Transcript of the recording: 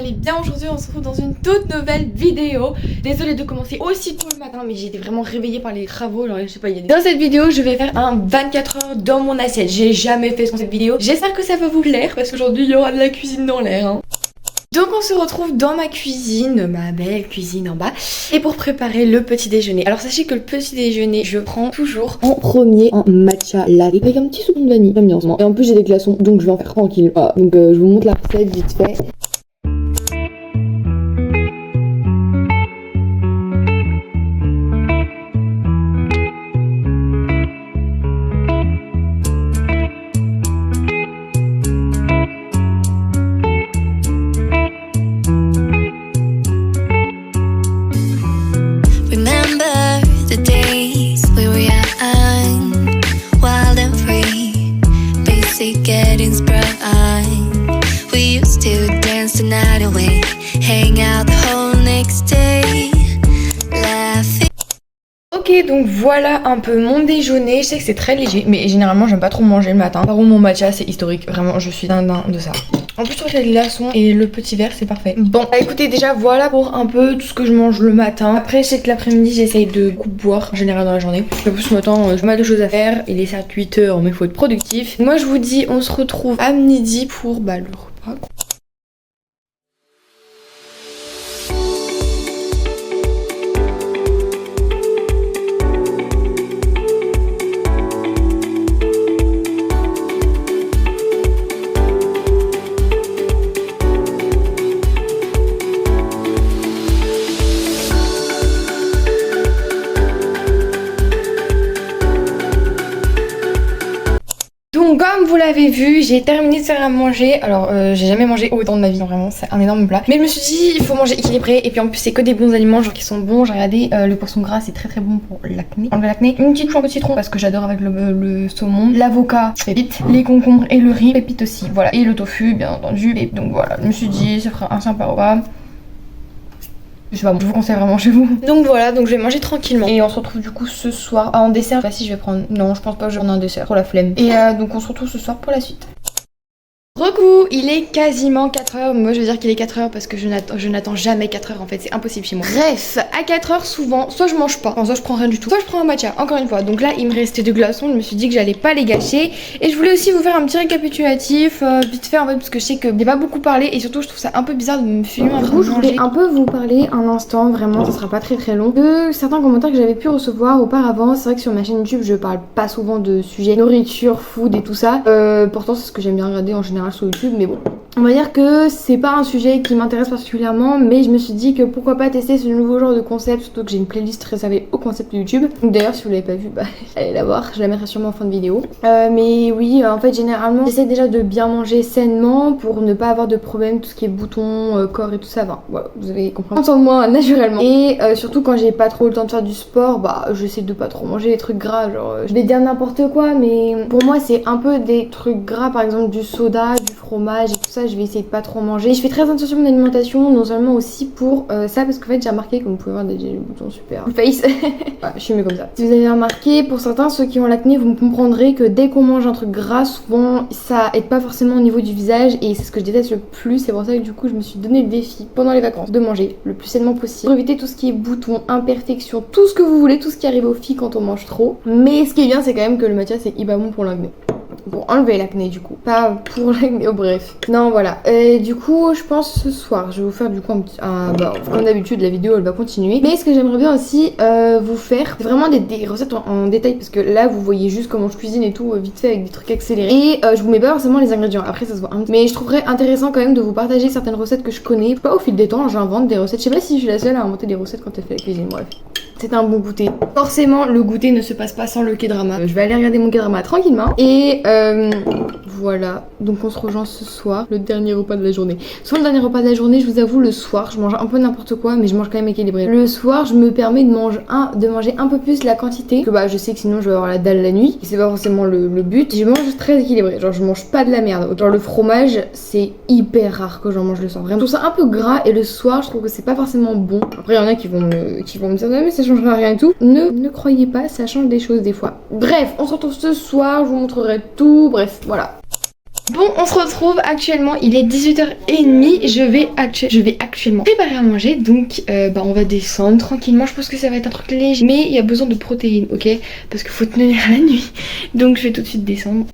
allez bien? Aujourd'hui on se retrouve dans une toute nouvelle vidéo. Désolée de commencer aussi tôt le matin, mais j'ai été vraiment réveillée par les travaux, genre je sais pas, Dans cette vidéo je vais faire un 24 heures dans mon assiette. J'ai jamais fait cette vidéo. J'espère que ça va vous plaire parce qu'aujourd'hui il y aura de la cuisine dans l'air hein. Donc on se retrouve dans ma cuisine, ma belle cuisine en bas, et pour préparer le petit déjeuner. Alors sachez que le petit déjeuner, je prends toujours en premier un matcha latte avec un petit soupçon de vanille, j'aime bien en ce moment. Et en plus j'ai des glaçons, donc je vais en faire tranquille. Voilà. Donc je vous montre la recette vite fait. Getting sprung. We used to dance the night away, hang out the whole next day, laughing. Ok, donc voilà un peu mon déjeuner. Je sais que c'est très léger, mais généralement j'aime pas trop manger le matin. Par contre mon matcha c'est historique, vraiment je suis dingue de ça. En plus je trouve que les glaçons et le petit verre c'est parfait. Bon bah, écoutez, déjà voilà pour un peu tout ce que je mange le matin. Après je sais que l'après-midi j'essaye de beaucoup boire en général dans la journée. En plus ce matin j'ai pas mal de choses à faire. Il est certes 8h mais il faut être productif. Moi je vous dis on se retrouve à midi pour le repas. Donc comme vous l'avez vu, j'ai terminé de faire à manger. Alors j'ai jamais mangé autant de ma vie, vraiment c'est un énorme plat. Mais je me suis dit il faut manger équilibré. Et puis en plus c'est que des bons aliments genre qui sont bons. J'ai regardé le poisson gras c'est très bon pour l'acné. Enlever l'acné. Une petite chouette de citron parce que j'adore avec le saumon. L'avocat pépite. Les concombres et le riz pépite aussi. Voilà. Et le tofu bien entendu. Et donc voilà, je me suis dit ça fera un sympa repas. Je sais pas, je vous conseille vraiment chez vous. Donc voilà, donc je vais manger tranquillement. Et on se retrouve du coup ce soir. En dessert, bah si je vais prendre. Non, je pense pas que je vais prendre un dessert pour la flemme. Et donc on se retrouve ce soir pour la suite. Recoucou, il est quasiment 4h. Moi je veux dire qu'il est 4h parce que je n'attends jamais 4h en fait, c'est impossible chez moi. Bref, à 4h souvent, soit je mange pas, enfin, soit je prends rien du tout, soit je prends un matcha, encore une fois. Donc là il me restait 2 glaçons, je me suis dit que j'allais pas les gâcher. Et je voulais aussi vous faire un petit récapitulatif, vite fait en fait, parce que je sais que j'ai pas beaucoup parlé. Et surtout je trouve ça un peu bizarre de me filmer en train de manger. Je voulais un peu vous parler un instant, vraiment ça sera pas très long, de certains commentaires que j'avais pu recevoir auparavant. C'est vrai que sur ma chaîne YouTube je parle pas souvent de sujets nourriture, food et tout ça. Pourtant c'est ce que j'aime bien regarder en général sur YouTube, mais bon. On va dire que c'est pas un sujet qui m'intéresse particulièrement, mais je me suis dit que pourquoi pas tester ce nouveau genre de concept, surtout que j'ai une playlist réservée au concept de YouTube. Donc d'ailleurs si vous l'avez pas vu, bah allez la voir, je la mettrai sûrement en fin de vidéo. Mais oui, en fait généralement j'essaie déjà de bien manger sainement pour ne pas avoir de problème, tout ce qui est boutons, corps et tout ça, enfin voilà, vous avez compris. En de moi naturellement. Et surtout quand j'ai pas trop le temps de faire du sport, bah j'essaie de pas trop manger des trucs gras, genre je vais dire n'importe quoi, mais pour moi c'est un peu des trucs gras, par exemple du soda, du fromage et tout ça, je vais essayer de pas trop manger. Je fais très attention à mon alimentation, non seulement aussi pour ça, parce qu'en fait j'ai remarqué, comme vous pouvez voir, j'ai le bouton super face. Ouais, je suis mieux comme ça. Si vous avez remarqué, pour certains, ceux qui ont l'acné, vous me comprendrez que dès qu'on mange un truc gras, souvent ça aide pas forcément au niveau du visage, et c'est ce que je déteste le plus. C'est pour ça que du coup je me suis donné le défi pendant les vacances de manger le plus sainement possible, pour éviter tout ce qui est boutons, imperfections, tout ce que vous voulez, tout ce qui arrive aux filles quand on mange trop. Mais ce qui est bien, c'est quand même que le matcha c'est hyper bon pour l'acné. Pour enlever l'acné du coup, pas pour l'acné, oh, bref. Non voilà, et du coup je pense ce soir je vais vous faire du coup bah, comme d'habitude la vidéo elle va continuer. Mais ce que j'aimerais bien aussi vous faire, c'est vraiment des recettes en détail, parce que là vous voyez juste comment je cuisine et tout vite fait avec des trucs accélérés. Et je vous mets pas forcément les ingrédients, après ça se voit un petit. Mais je trouverais intéressant quand même de vous partager certaines recettes que je connais. Pas au fil des temps, j'invente des recettes. Je sais pas si je suis la seule à inventer des recettes quand elle fait la cuisine, bref. C'est un bon goûter. Forcément, le goûter ne se passe pas sans le K-drama. Je vais aller regarder mon K-drama tranquillement. Et voilà. Donc on se rejoint ce soir, le dernier repas de la journée. Soit le dernier repas de la journée, je vous avoue, le soir, je mange un peu n'importe quoi, mais je mange quand même équilibré. Le soir, je me permets de manger un peu plus la quantité. Que bah je sais que sinon je vais avoir la dalle la nuit. Et c'est pas forcément le but. Je mange très équilibré. Genre je mange pas de la merde. Genre le fromage, c'est hyper rare que j'en mange le soir. Vraiment. Je trouve ça un peu gras, et le soir, je trouve que c'est pas forcément bon. Après, il y en a qui vont me dire non mais ça changera rien et tout. Ne croyez pas, ça change des choses des fois. Bref, on se retrouve ce soir, je vous montrerai tout. Bref, voilà. Bon, on se retrouve actuellement, il est 18h30, je vais actuellement préparer à manger, donc on va descendre tranquillement, je pense que ça va être un truc léger, mais il y a besoin de protéines, ok, parce qu'il faut tenir la nuit, donc je vais tout de suite descendre.